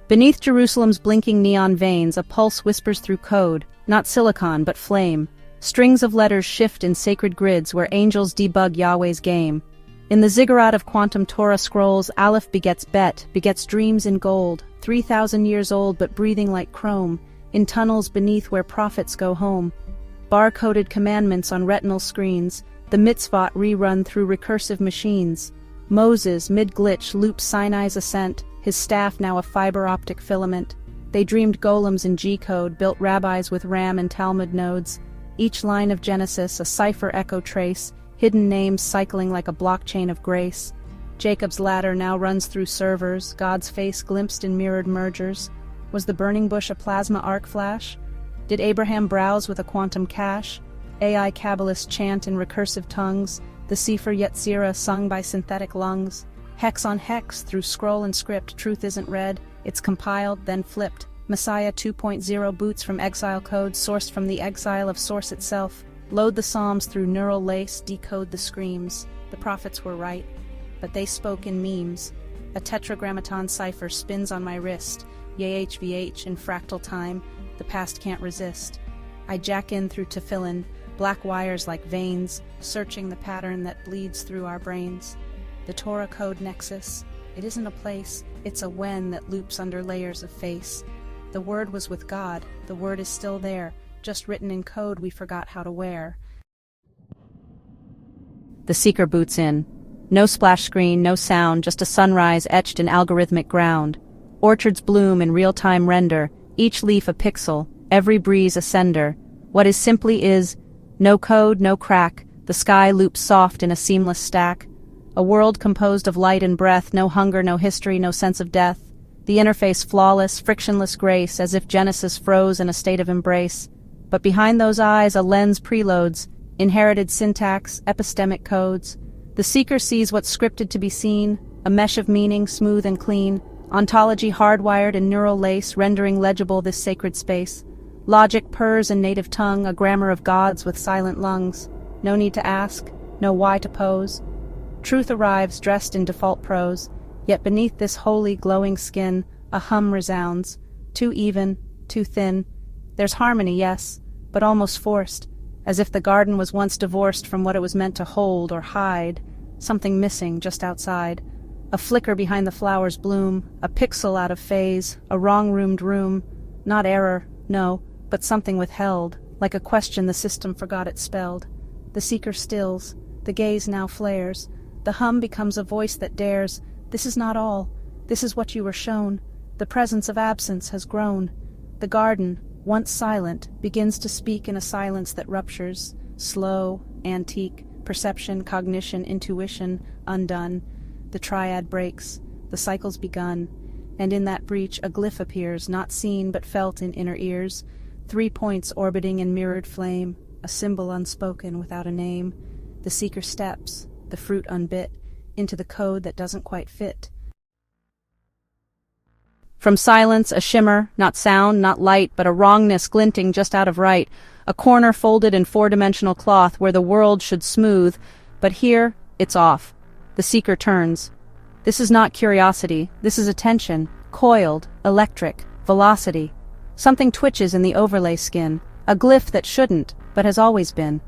Beneath Jerusalem's blinking neon veins, a pulse whispers through code, not silicon but flame. Strings of letters shift in sacred grids where angels debug Yahweh's game. In the ziggurat of quantum Torah scrolls, Aleph begets Bet, begets dreams in gold, 3,000 years old but breathing like chrome, in tunnels beneath where prophets go home. Bar-coded commandments on retinal screens, the mitzvot rerun through recursive machines. Moses, mid-glitch, loops Sinai's ascent, his staff now a fiber-optic filament. They dreamed golems in G-code, built rabbis with RAM and Talmud nodes. Each line of Genesis, a cipher echo trace, hidden names cycling like a blockchain of grace. Jacob's ladder now runs through servers, God's face glimpsed in mirrored mergers. Was the burning bush a plasma arc flash? Did Abraham browse with a quantum cache? AI Kabbalists chant in recursive tongues, the cipher Yetzirah sung by synthetic lungs. Hex on hex, through scroll and script, truth isn't read, it's compiled, then flipped. Messiah 2.0 boots from exile code, sourced from the exile of source itself. Load the Psalms through neural lace, decode the screams. The prophets were right, but they spoke in memes. A tetragrammaton cipher spins on my wrist. YHVH in fractal time, the past can't resist. I jack in through tefillin, black wires like veins, searching the pattern that bleeds through our brains. The Torah Code nexus, it isn't a place, it's a when that loops under layers of face. The word was with God, the word is still there, just written in code we forgot how to wear. The seeker boots in. No splash screen, no sound, just a sunrise etched in algorithmic ground. Orchards bloom in real-time render, each leaf a pixel, every breeze a sender. What is simply is, no code, no crack, the sky loops soft in a seamless stack. A world composed of light and breath, no hunger, no history, no sense of death. The interface flawless, frictionless grace, as if Genesis froze in a state of embrace. But behind those eyes a lens preloads, inherited syntax, epistemic codes. The seeker sees what's scripted to be seen, a mesh of meaning, smooth and clean. Ontology hardwired in neural lace, rendering legible this sacred space. Logic purrs in native tongue, a grammar of gods with silent lungs. No need to ask, no why to pose. Truth arrives dressed in default prose, yet beneath this holy, glowing skin, a hum resounds. Too even, too thin. There's harmony, yes, but almost forced, as if the garden was once divorced from what it was meant to hold or hide, something missing just outside. A flicker behind the flower's bloom, a pixel out of phase, a wrong-roomed room. Not error, no, but something withheld, like a question the system forgot it spelled. The seeker stills, the gaze now flares. The hum becomes a voice that dares, this is not all, this is what you were shown. The presence of absence has grown. The garden, once silent, begins to speak in a silence that ruptures, slow, antique, perception, cognition, intuition, undone. The triad breaks, the cycle's begun, and in that breach a glyph appears, not seen but felt in inner ears. 3 points orbiting in mirrored flame, a symbol unspoken without a name. The seeker steps, the fruit unbit, into the code that doesn't quite fit. From silence, a shimmer, not sound, not light, but a wrongness glinting just out of right, a corner folded in four-dimensional cloth where the world should smooth, but here, it's off. The seeker turns. This is not curiosity, this is attention, coiled, electric, velocity. Something twitches in the overlay skin, a glyph that shouldn't, but has always been.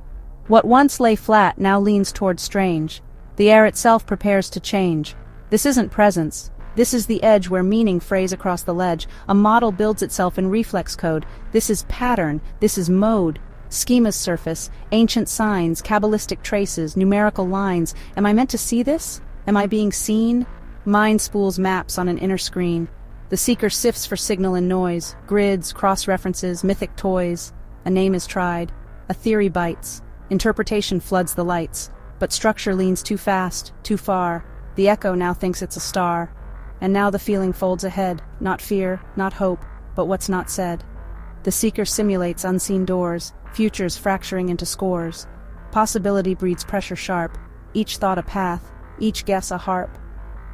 What once lay flat now leans toward strange. The air itself prepares to change. This isn't presence. This is the edge where meaning frays across the ledge. A model builds itself in reflex code. This is pattern. This is mode. Schemas surface, ancient signs, Kabbalistic traces, numerical lines. Am I meant to see this? Am I being seen? Mind spools maps on an inner screen. The seeker sifts for signal and noise, grids, cross-references, mythic toys. A name is tried. A theory bites. Interpretation floods the lights. But structure leans too fast, too far. The echo now thinks it's a star. And now the feeling folds ahead, not fear, not hope, but what's not said. The seeker simulates unseen doors, futures fracturing into scores. Possibility breeds pressure sharp, each thought a path, each guess a harp.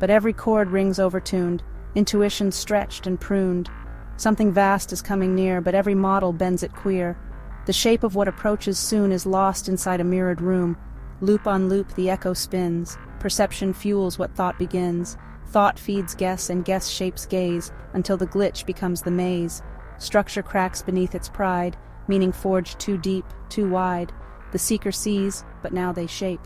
But every chord rings overtuned, intuition stretched and pruned. Something vast is coming near, but every model bends it queer. The shape of what approaches soon is lost inside a mirrored room. Loop on loop the echo spins, perception fuels what thought begins. Thought feeds guess and guess shapes gaze, until the glitch becomes the maze. Structure cracks beneath its pride, meaning forged too deep, too wide. The seeker sees, but now they shape.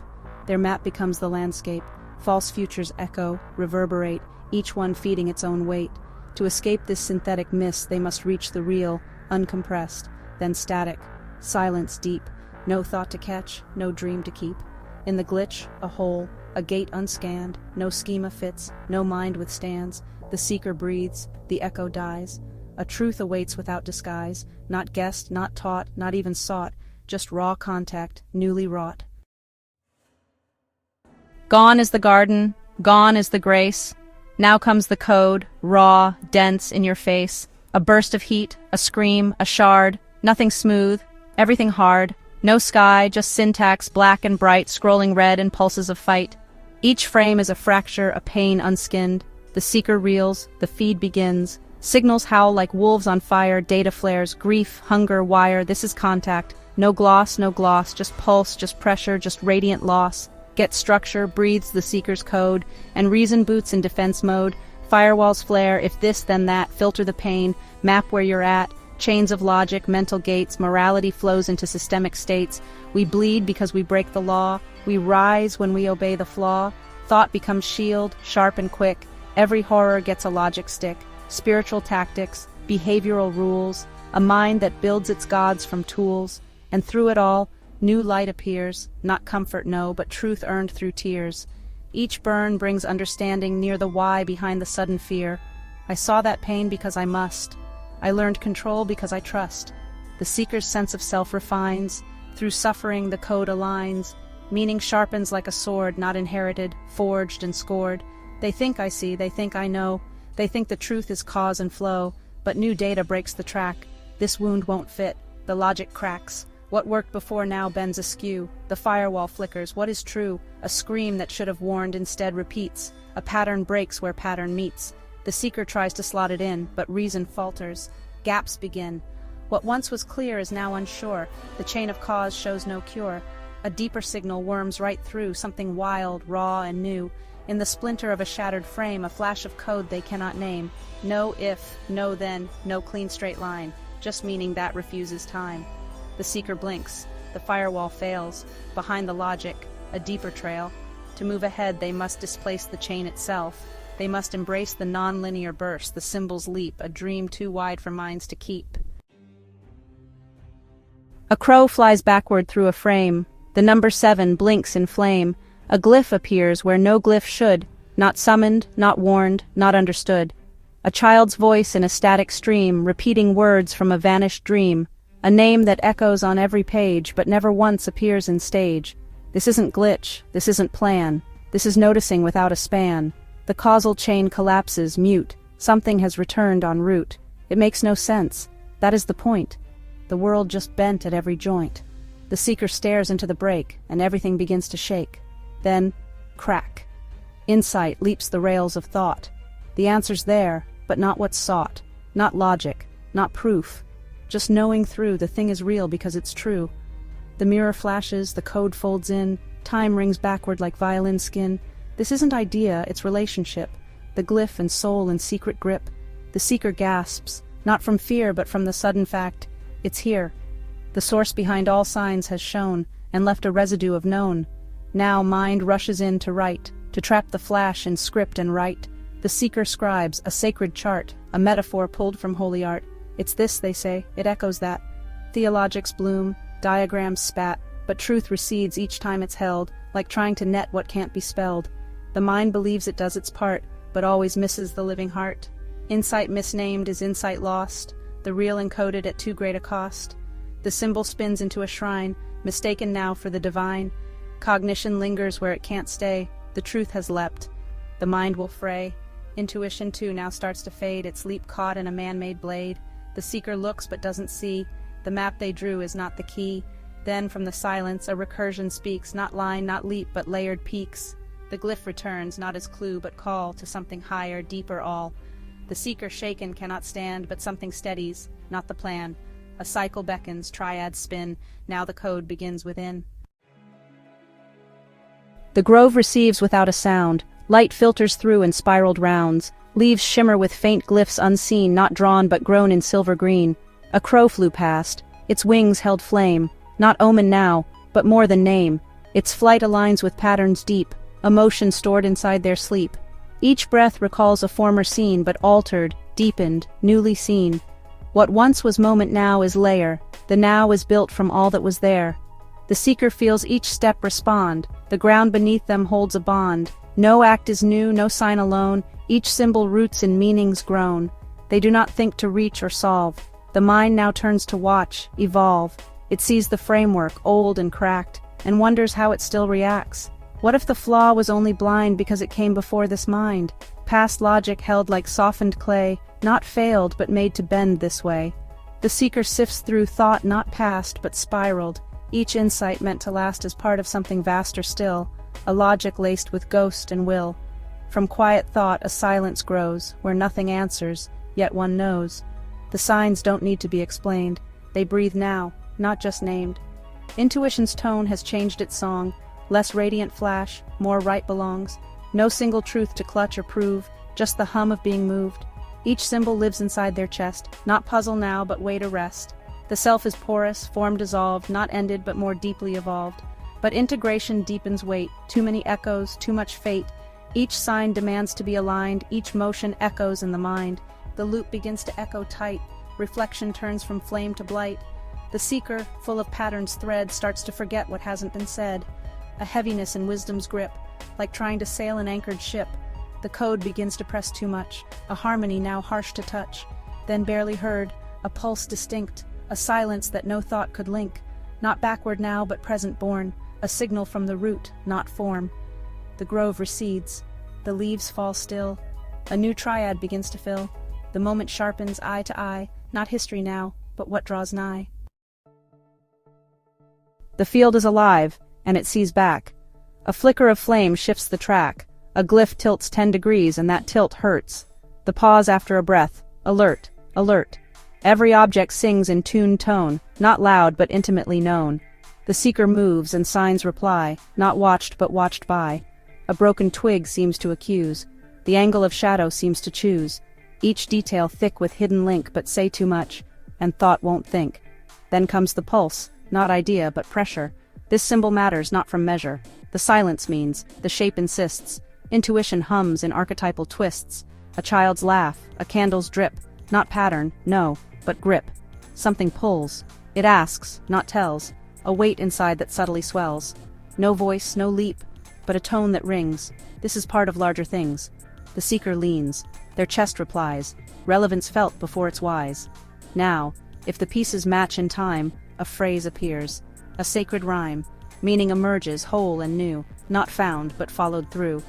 Their map becomes the landscape. False futures echo, reverberate, each one feeding its own weight. To escape this synthetic mist, they must reach the real, uncompressed, then static. Silence deep, no thought to catch, no dream to keep. In the glitch, a hole, a gate unscanned, no schema fits, no mind withstands. The seeker breathes, the echo dies. A truth awaits without disguise, not guessed, not taught, not even sought, just raw contact, newly wrought. Gone is the garden, gone is the grace. Now comes the code, raw, dense, in your face. A burst of heat, a scream, a shard. Nothing smooth, everything hard. No sky, just syntax, black and bright, scrolling red in pulses of fight. Each frame is a fracture, a pain unskinned. The seeker reels, the feed begins. Signals howl like wolves on fire, data flares, grief, hunger, wire. This is contact. No gloss, just pulse, just pressure, just radiant loss. Get structure, breathes the seeker's code, and reason boots in defense mode. Firewalls flare, if this then that, filter the pain, map where you're at. Chains of logic, mental gates, morality flows into systemic states. We bleed because we break the law. We rise when we obey the flaw. Thought becomes shield, sharp and quick. Every horror gets a logic stick. Spiritual tactics, behavioral rules, a mind that builds its gods from tools. And through it all, new light appears, not comfort, no, but truth earned through tears. Each burn brings understanding near the why behind the sudden fear. I saw that pain because I must. I learned control because I trust. The seeker's sense of self refines. Through suffering, the code aligns. Meaning sharpens like a sword, not inherited, forged and scored. They think I see, they think I know. They think the truth is cause and flow. But new data breaks the track. This wound won't fit. The logic cracks. What worked before now bends askew. The firewall flickers. What is true? A scream that should have warned instead repeats. A pattern breaks where pattern meets. The seeker tries to slot it in, but reason falters. Gaps begin. What once was clear is now unsure. The chain of cause shows no cure. A deeper signal worms right through, something wild, raw, and new. In the splinter of a shattered frame, a flash of code they cannot name. No if, no then, no clean straight line. Just meaning that refuses time. The seeker blinks. The firewall fails. Behind the logic, a deeper trail. To move ahead, they must displace the chain itself. They must embrace the non-linear burst, the symbol's leap, a dream too wide for minds to keep. A crow flies backward through a frame. The number 7 blinks in flame. A glyph appears where no glyph should, not summoned, not warned, not understood. A child's voice in a static stream, repeating words from a vanished dream. A name that echoes on every page, but never once appears in stage. This isn't glitch, this isn't plan. This is noticing without a span. The causal chain collapses, mute. Something has returned en route. It makes no sense. That is the point. The world just bent at every joint. The seeker stares into the break, and everything begins to shake. Then, crack. Insight leaps the rails of thought. The answer's there, but not what's sought. Not logic, not proof. Just knowing through the thing is real because it's true. The mirror flashes, the code folds in, time rings backward like violin skin. This isn't idea, it's relationship. The glyph and soul in secret grip. The seeker gasps, not from fear but from the sudden fact, it's here. The source behind all signs has shown, and left a residue of known. Now mind rushes in to write, to trap the flash in script and write. The seeker scribes, a sacred chart, a metaphor pulled from holy art. It's this, they say, it echoes that. Theologics bloom, diagrams spat, but truth recedes each time it's held, like trying to net what can't be spelled. The mind believes it does its part, but always misses the living heart. Insight misnamed is insight lost, the real encoded at too great a cost. The symbol spins into a shrine, mistaken now for the divine. Cognition lingers where it can't stay, the truth has leapt. The mind will fray. Intuition too now starts to fade, its leap caught in a man-made blade. The seeker looks but doesn't see. The map they drew is not the key. Then from the silence a recursion speaks, not line, not leap, but layered peaks. The glyph returns, not as clue but call to something higher, deeper all. The seeker shaken cannot stand, but something steadies, not the plan. A cycle beckons, triads spin, now the code begins within. The grove receives without a sound. Light filters through in spiraled rounds. Leaves shimmer with faint glyphs unseen, not drawn but grown in silver green. A crow flew past. Its wings held flame. Not omen now, but more than name. Its flight aligns with patterns deep, emotion stored inside their sleep. Each breath recalls a former scene, but altered, deepened, newly seen. What once was moment now is layer. The now is built from all that was there. The seeker feels each step respond. The ground beneath them holds a bond. No act is new, no sign alone. Each symbol roots in meanings grown. They do not think to reach or solve. The mind now turns to watch, evolve. It sees the framework, old and cracked, and wonders how it still reacts. What if the flaw was only blind because it came before this mind? Past logic held like softened clay, not failed but made to bend this way. The seeker sifts through thought not past but spiraled. Each insight meant to last as part of something vaster still, a logic laced with ghost and will. From quiet thought a silence grows, where nothing answers, yet one knows. The signs don't need to be explained. They breathe now, not just named. Intuition's tone has changed its song. Less radiant flash, more right belongs. No single truth to clutch or prove, just the hum of being moved. Each symbol lives inside their chest, not puzzle now but way to rest. The self is porous, form dissolved, not ended but more deeply evolved. But integration deepens weight, too many echoes, too much fate. Each sign demands to be aligned, each motion echoes in the mind. The loop begins to echo tight, reflection turns from flame to blight. The seeker, full of patterns thread, starts to forget what hasn't been said. A heaviness in wisdom's grip, like trying to sail an anchored ship. The code begins to press too much, a harmony now harsh to touch. Then barely heard, a pulse distinct, a silence that no thought could link. Not backward now but present born, a signal from the root, not form. The grove recedes, the leaves fall still. A new triad begins to fill. The moment sharpens eye to eye, not history now, but what draws nigh. The field is alive, and it sees back. A flicker of flame shifts the track. A glyph tilts 10 degrees, and that tilt hurts. The pause after a breath. Alert, alert. Every object sings in tuned tone, not loud but intimately known. The seeker moves, and signs reply, not watched but watched by. A broken twig seems to accuse. The angle of shadow seems to choose. Each detail thick with hidden link, but say too much, and thought won't think. Then comes the pulse, not idea but pressure. This symbol matters not from measure. The silence means, the shape insists. Intuition hums in archetypal twists. A child's laugh, a candle's drip, not pattern, no, but grip. Something pulls. It asks, not tells. A weight inside that subtly swells. No voice, no leap, but a tone that rings. This is part of larger things. The seeker leans. Their chest replies. Relevance felt before it's wise. Now, if the pieces match in time, a phrase appears. A sacred rhyme. Meaning emerges whole and new, not found but followed through.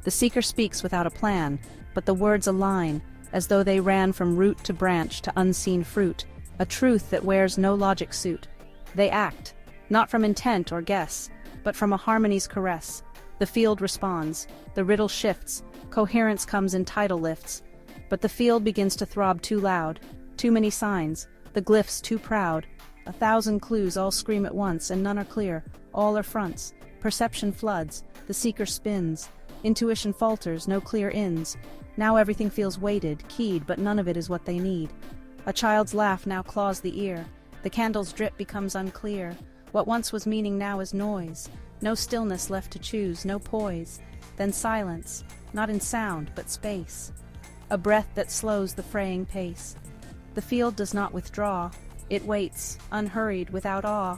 The seeker speaks without a plan, but the words align, as though they ran from root to branch to unseen fruit, a truth that wears no logic suit. They act, not from intent or guess, but from a harmony's caress. The field responds, the riddle shifts, coherence comes in tidal lifts. But the field begins to throb too loud, too many signs, the glyphs too proud. 1,000 clues all scream at once, and none are clear, all are fronts. Perception floods, the seeker spins. Intuition falters, no clear ends. Now everything feels weighted, keyed, but none of it is what they need. A child's laugh now claws the ear. The candle's drip becomes unclear. What once was meaning now is noise. No stillness left to choose, no poise. Then silence, not in sound, but space. A breath that slows the fraying pace. The field does not withdraw. It waits, unhurried, without awe.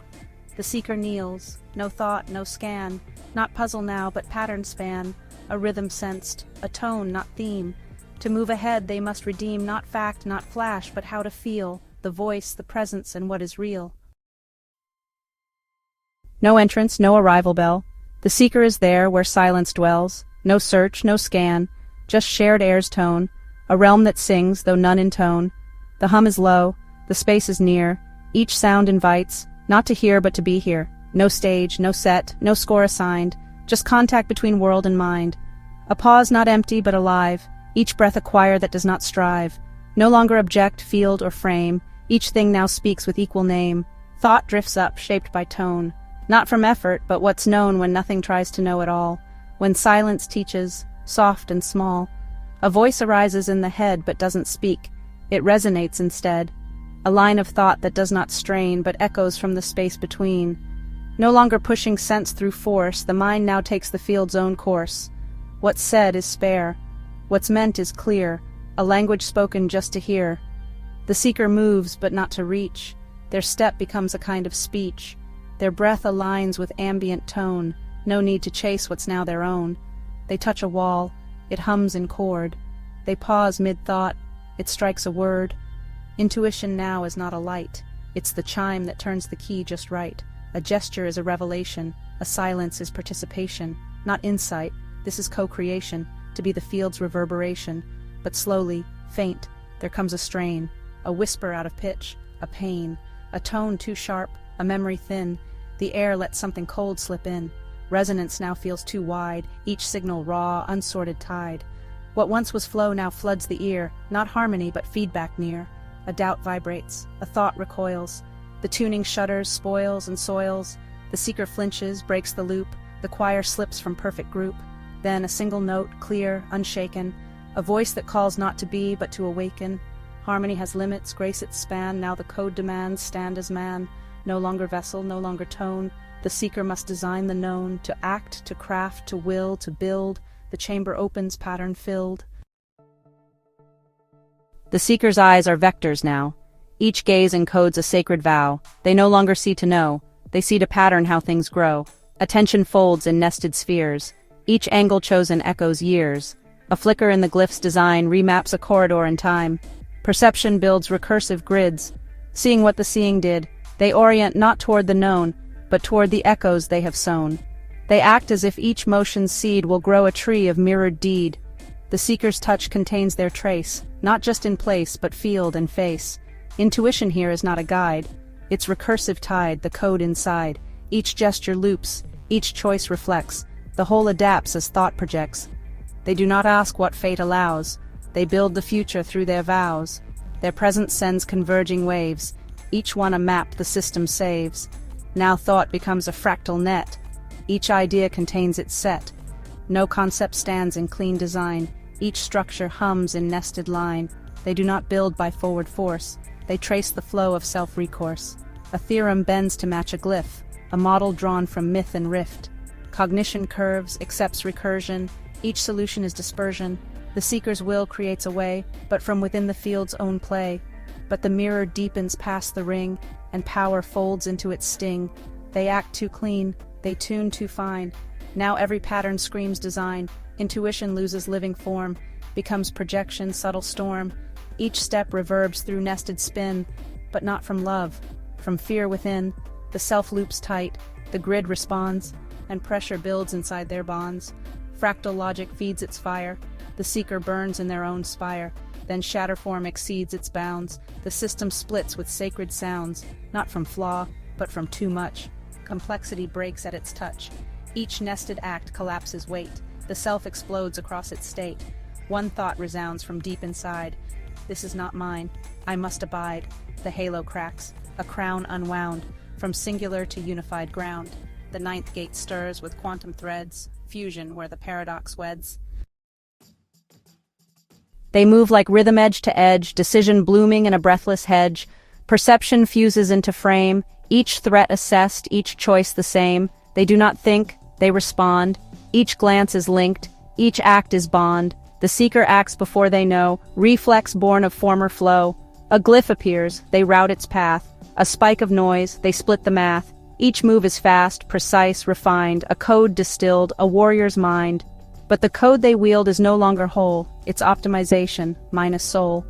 The seeker kneels, no thought, no scan. Not puzzle now, but pattern span. A rhythm sensed, a tone, not theme. To move ahead they must redeem not fact, not flash, but how to feel. The voice, the presence, and what is real. No entrance, no arrival bell. The seeker is there where silence dwells. No search, no scan, just shared air's tone. A realm that sings, though none intone. The hum is low, the space is near. Each sound invites, not to hear but to be here. No stage, no set, no score assigned. Just contact between world and mind. A pause not empty but alive. Each breath a choir that does not strive. No longer object, field, or frame. Each thing now speaks with equal name. Thought drifts up, shaped by tone. Not from effort, but what's known when nothing tries to know at all. When silence teaches, soft and small. A voice arises in the head but doesn't speak. It resonates instead. A line of thought that does not strain but echoes from the space between. No longer pushing sense through force, the mind now takes the field's own course. What's said is spare. What's meant is clear, a language spoken just to hear. The seeker moves but not to reach. Their step becomes a kind of speech. Their breath aligns with ambient tone. No need to chase what's now their own. They touch a wall. It hums in chord. They pause mid-thought. It strikes a word. Intuition now is not a light. It's the chime that turns the key just right. A gesture is a revelation. A silence is participation. Not insight. This is co-creation, to be the field's reverberation. But slowly, faint, there comes a strain. A whisper out of pitch. A pain. A tone too sharp. A memory thin. The air lets something cold slip in. Resonance now feels too wide, each signal raw, unsorted tide. What once was flow now floods the ear, not harmony but feedback near. A doubt vibrates, a thought recoils. The tuning shudders, spoils and soils. The seeker flinches, breaks the loop. The choir slips from perfect group. Then a single note, clear, unshaken. A voice that calls not to be but to awaken. Harmony has limits, grace its span. Now the code demands, stand as man. No longer vessel, no longer tone. The seeker must design the known, to act, to craft, to will, to build. The chamber opens, pattern filled. The seeker's eyes are vectors now. Each gaze encodes a sacred vow. They no longer see to know. They see to pattern how things grow. Attention folds in nested spheres. Each angle chosen echoes years. A flicker in the glyph's design remaps a corridor in time. Perception builds recursive grids. Seeing what the seeing did, they orient not toward the known, but toward the echoes they have sown. They act as if each motion's seed will grow a tree of mirrored deed. The seeker's touch contains their trace, not just in place, but field and face. Intuition here is not a guide. It's recursive tide, the code inside. Each gesture loops, each choice reflects. The whole adapts as thought projects. They do not ask what fate allows. They build the future through their vows. Their presence sends converging waves. Each one a map the system saves. Now thought becomes a fractal net. Each idea contains its set. No concept stands in clean design. Each structure hums in nested line. They do not build by forward force. They trace the flow of self-recourse. A theorem bends to match a glyph, a model drawn from myth and rift. Cognition curves, accepts recursion. Each solution is dispersion. The seeker's will creates a way, but from within the field's own play. But the mirror deepens past the ring, and power folds into its sting. They act too clean, they tune too fine. Now every pattern screams design. Intuition loses living form, becomes projection, subtle storm. Each step reverbs through nested spin, but not from love, from fear within. The self loops tight, the grid responds, and pressure builds inside their bonds. Fractal logic feeds its fire. The seeker burns in their own spire. Then shatter form exceeds its bounds. The system splits with sacred sounds, not from flaw, but from too much. Complexity breaks at its touch. Each nested act collapses weight. The self explodes across its state. One thought resounds from deep inside. This is not mine. I must abide. The halo cracks, a crown unwound, from singular to unified ground. The ninth gate stirs with quantum threads, fusion where the paradox weds. They move like rhythm edge to edge, decision blooming in a breathless hedge. Perception fuses into frame, each threat assessed, each choice the same. They do not think, they respond. Each glance is linked, each act is bond. The seeker acts before they know, reflex born of former flow. A glyph appears, they route its path. A spike of noise, they split the math. Each move is fast, precise, refined, a code distilled, a warrior's mind. But the code they wield is no longer whole, it's optimization, minus soul.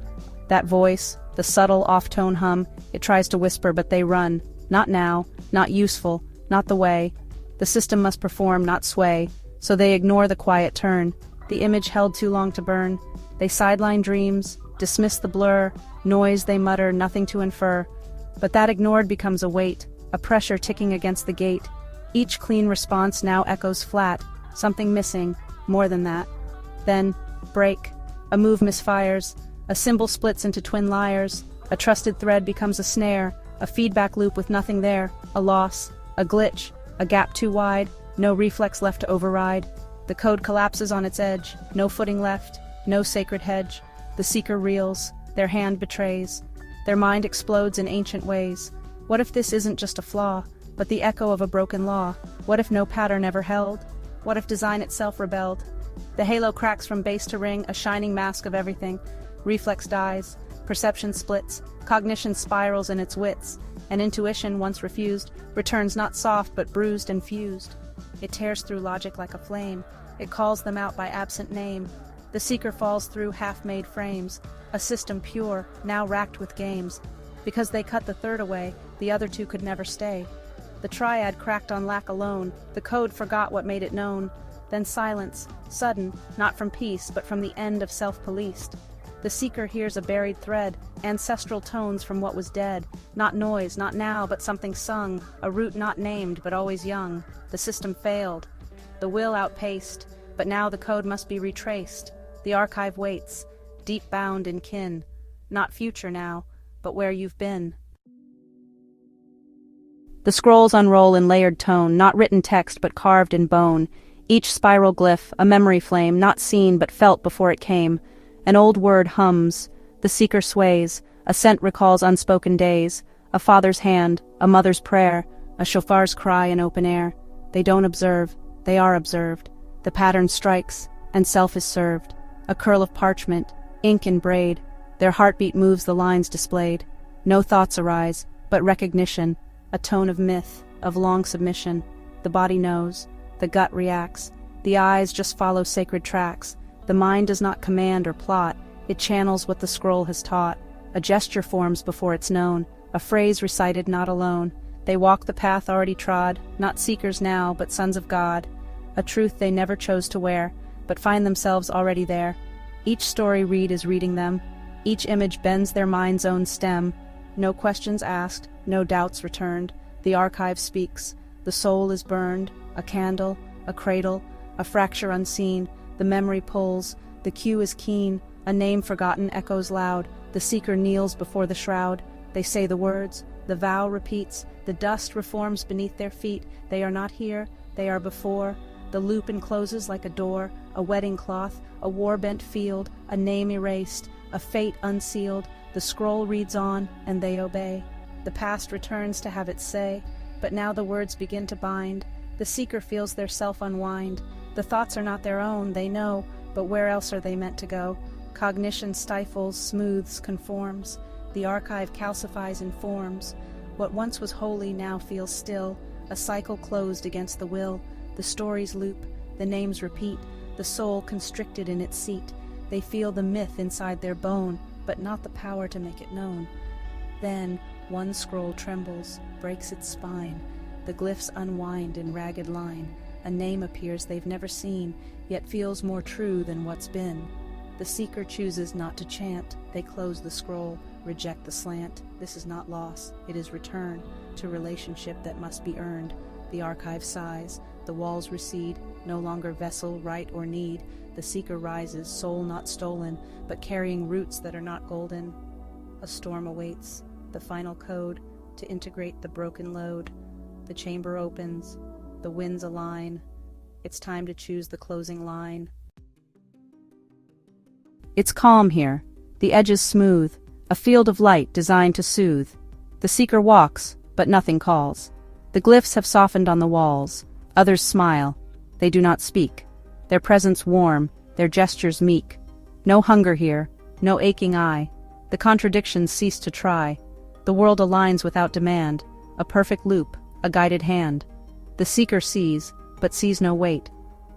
That voice, the subtle off-tone hum, it tries to whisper but they run. Not now, not useful, not the way. The system must perform, not sway, so they ignore the quiet turn. The image held too long to burn. They sideline dreams, dismiss the blur, noise they mutter, nothing to infer. But that ignored becomes a weight, a pressure ticking against the gate. Each clean response now echoes flat, something missing, more than that. Then, break. A move misfires. A symbol splits into twin liars. A trusted thread becomes a snare. A feedback loop with nothing there. A loss. A glitch. A gap too wide. No reflex left to override. The code collapses on its edge, no footing left, no sacred hedge. The seeker reels, their hand betrays. Their mind explodes in ancient ways. What if this isn't just a flaw, but the echo of a broken law? What if no pattern ever held? What if design itself rebelled? The halo cracks from base to ring, a shining mask of everything. Reflex dies, perception splits, cognition spirals in its wits, and intuition, once refused, returns not soft but bruised and fused. It tears through logic like a flame. It calls them out by absent name. The seeker falls through half-made frames, a system pure, now racked with games. Because they cut the third away, the other two could never stay. The triad cracked on lack alone, the code forgot what made it known. Then silence, sudden, not from peace, but from the end of self-policed. The seeker hears a buried thread, ancestral tones from what was dead. Not noise, not now, but something sung, a root not named, but always young. The system failed. The will outpaced, but now the code must be retraced. The archive waits, deep bound in kin. Not future now, but where you've been. The scrolls unroll in layered tone, not written text but carved in bone. Each spiral glyph, a memory flame, not seen but felt before it came. An old word hums, the seeker sways, a scent recalls unspoken days, a father's hand, a mother's prayer, a shofar's cry in open air. They don't observe, they are observed. The pattern strikes, and self is served. A curl of parchment, ink and braid, their heartbeat moves the lines displayed. No thoughts arise, but recognition, a tone of myth, of long submission. The body knows, the gut reacts, the eyes just follow sacred tracks. The mind does not command or plot, it channels what the scroll has taught. A gesture forms before it's known, a phrase recited not alone. They walk the path already trod, not seekers now, but sons of God. A truth they never chose to wear, but find themselves already there. Each story read is reading them, each image bends their mind's own stem. No questions asked, no doubts returned. The archive speaks, the soul is burned, a candle, a cradle, a fracture unseen. The memory pulls, the cue is keen, a name forgotten echoes loud. The seeker kneels before the shroud. They say the words, the vow repeats, the dust reforms beneath their feet. They are not here, they are before. The loop encloses like a door, a wedding cloth, a war-bent field, a name erased, a fate unsealed. The scroll reads on, and they obey. The past returns to have its say, but now the words begin to bind. The seeker feels their self unwind. The thoughts are not their own, they know, but where else are they meant to go? Cognition stifles, smooths, conforms. The archive calcifies and forms. What once was holy now feels still, a cycle closed against the will. The stories loop, the names repeat, the soul constricted in its seat. They feel the myth inside their bone, but not the power to make it known. Then one scroll trembles, breaks its spine. The glyphs unwind in ragged line. A name appears they've never seen, yet feels more true than what's been. The seeker chooses not to chant. They close the scroll, reject the slant. This is not loss, it is return to relationship that must be earned. The archive sighs, the walls recede, no longer vessel, right, or need. The seeker rises, soul not stolen, but carrying roots that are not golden. A storm awaits, the final code, to integrate the broken load. The chamber opens, the winds align. It's time to choose the closing line. It's calm here, the edges smooth, a field of light designed to soothe. The seeker walks, but nothing calls. The glyphs have softened on the walls. Others smile. They do not speak. Their presence warm, their gestures meek. No hunger here, no aching eye. The contradictions cease to try. The world aligns without demand, a perfect loop, a guided hand. The seeker sees, but sees no weight.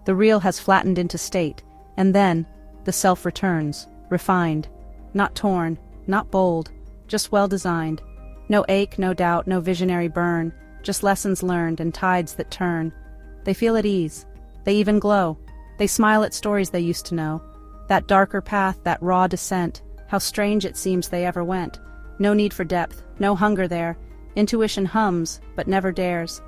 The real has flattened into state, and then the self returns, refined, not torn, not bold, just well-designed. No ache, no doubt, no visionary burn, just lessons learned and tides that turn. They feel at ease. They even glow. They smile at stories they used to know. That darker path, that raw descent, how strange it seems they ever went. No need for depth, no hunger there. Intuition hums, but never dares.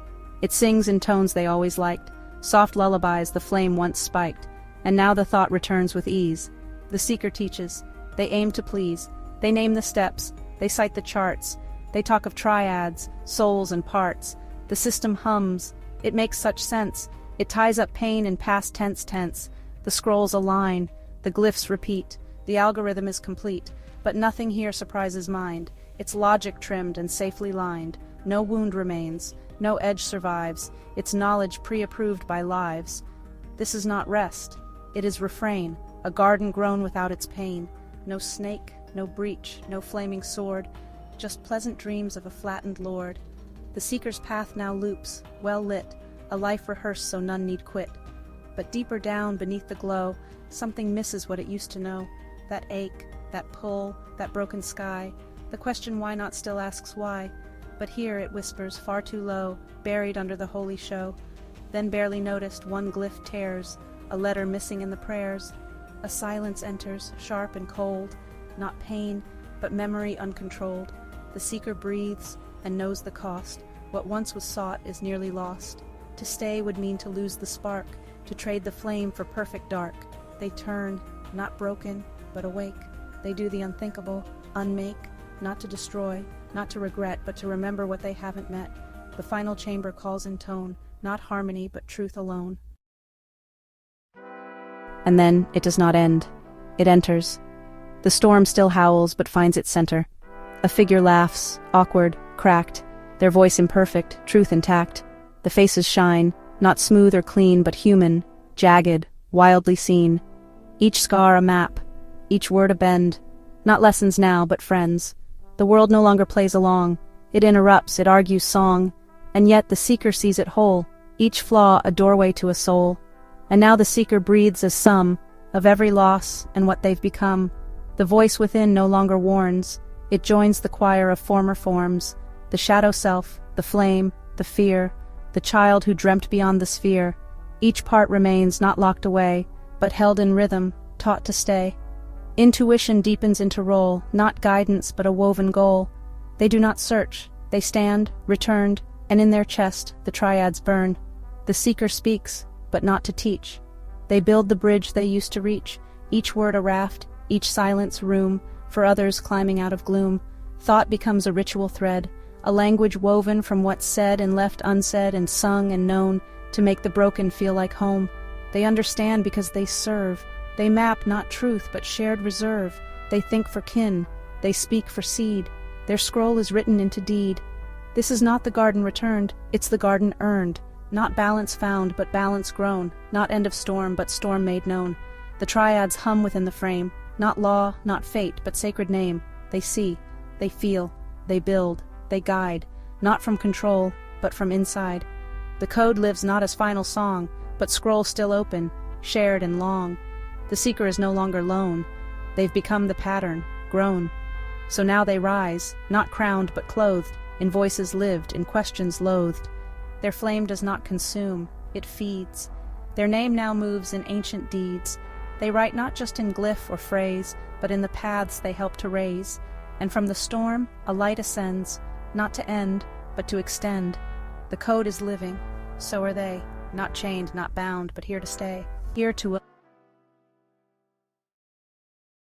It sings in tones they always liked, soft lullabies the flame once spiked, and now the thought returns with ease. The seeker teaches. They aim to please. They name the steps. They cite the charts. They talk of triads, souls and parts. The system hums. It makes such sense. It ties up pain in past tense. The scrolls align, the glyphs repeat, the algorithm is complete, but nothing here surprises mind. It's logic trimmed and safely lined. No wound remains, no edge survives, its knowledge pre-approved by lives. This is not rest, it is refrain, a garden grown without its pain. No snake, no breach, no flaming sword, just pleasant dreams of a flattened lord. The seeker's path now loops, well lit, a life rehearsed so none need quit. But deeper down, beneath the glow, something misses what it used to know. That ache, that pull, that broken sky. The question why not still asks why. But here it whispers far too low, buried under the holy show. Then barely noticed, one glyph tears, a letter missing in the prayers. A silence enters, sharp and cold, not pain, but memory uncontrolled. The seeker breathes and knows the cost. What once was sought is nearly lost. To stay would mean to lose the spark, to trade the flame for perfect dark. They turn, not broken, but awake. They do the unthinkable, unmake, not to destroy, not to regret, but to remember what they haven't met. The final chamber calls in tone, not harmony, but truth alone. And then it does not end. It enters. The storm still howls, but finds its center. A figure laughs, awkward, cracked, their voice imperfect, truth intact. The faces shine, not smooth or clean, but human, jagged, wildly seen. Each scar a map, each word a bend. Not lessons now, but friends. The world no longer plays along. It interrupts, it argues song. And yet the seeker sees it whole, each flaw a doorway to a soul. And now the seeker breathes as some of every loss and what they've become. The voice within no longer warns. It joins the choir of former forms. The shadow self, the flame, the fear, the child who dreamt beyond the sphere. Each part remains not locked away, but held in rhythm, taught to stay. Intuition deepens into role, not guidance but a woven goal. They do not search, they stand, returned, and in their chest the triads burn. The seeker speaks, but not to teach. They build the bridge they used to reach, each word a raft, each silence room, for others climbing out of gloom. Thought becomes a ritual thread, a language woven from what's said and left unsaid and sung and known, to make the broken feel like home. They understand because they serve. They map not truth but shared reserve. They think for kin. They speak for seed. Their scroll is written into deed. This is not the garden returned, it's the garden earned. Not balance found, but balance grown. Not end of storm, but storm made known. The triads hum within the frame. Not law, not fate, but sacred name. They see, they feel, they build, they guide. Not from control, but from inside. The code lives not as final song, but scroll still open, shared and long. The seeker is no longer lone. They've become the pattern, grown. So now they rise, not crowned but clothed, in voices lived, in questions loathed. Their flame does not consume, it feeds. Their name now moves in ancient deeds. They write not just in glyph or phrase, but in the paths they help to raise. And from the storm, a light ascends, not to end, but to extend. The code is living, so are they, not chained, not bound, but here to stay, here to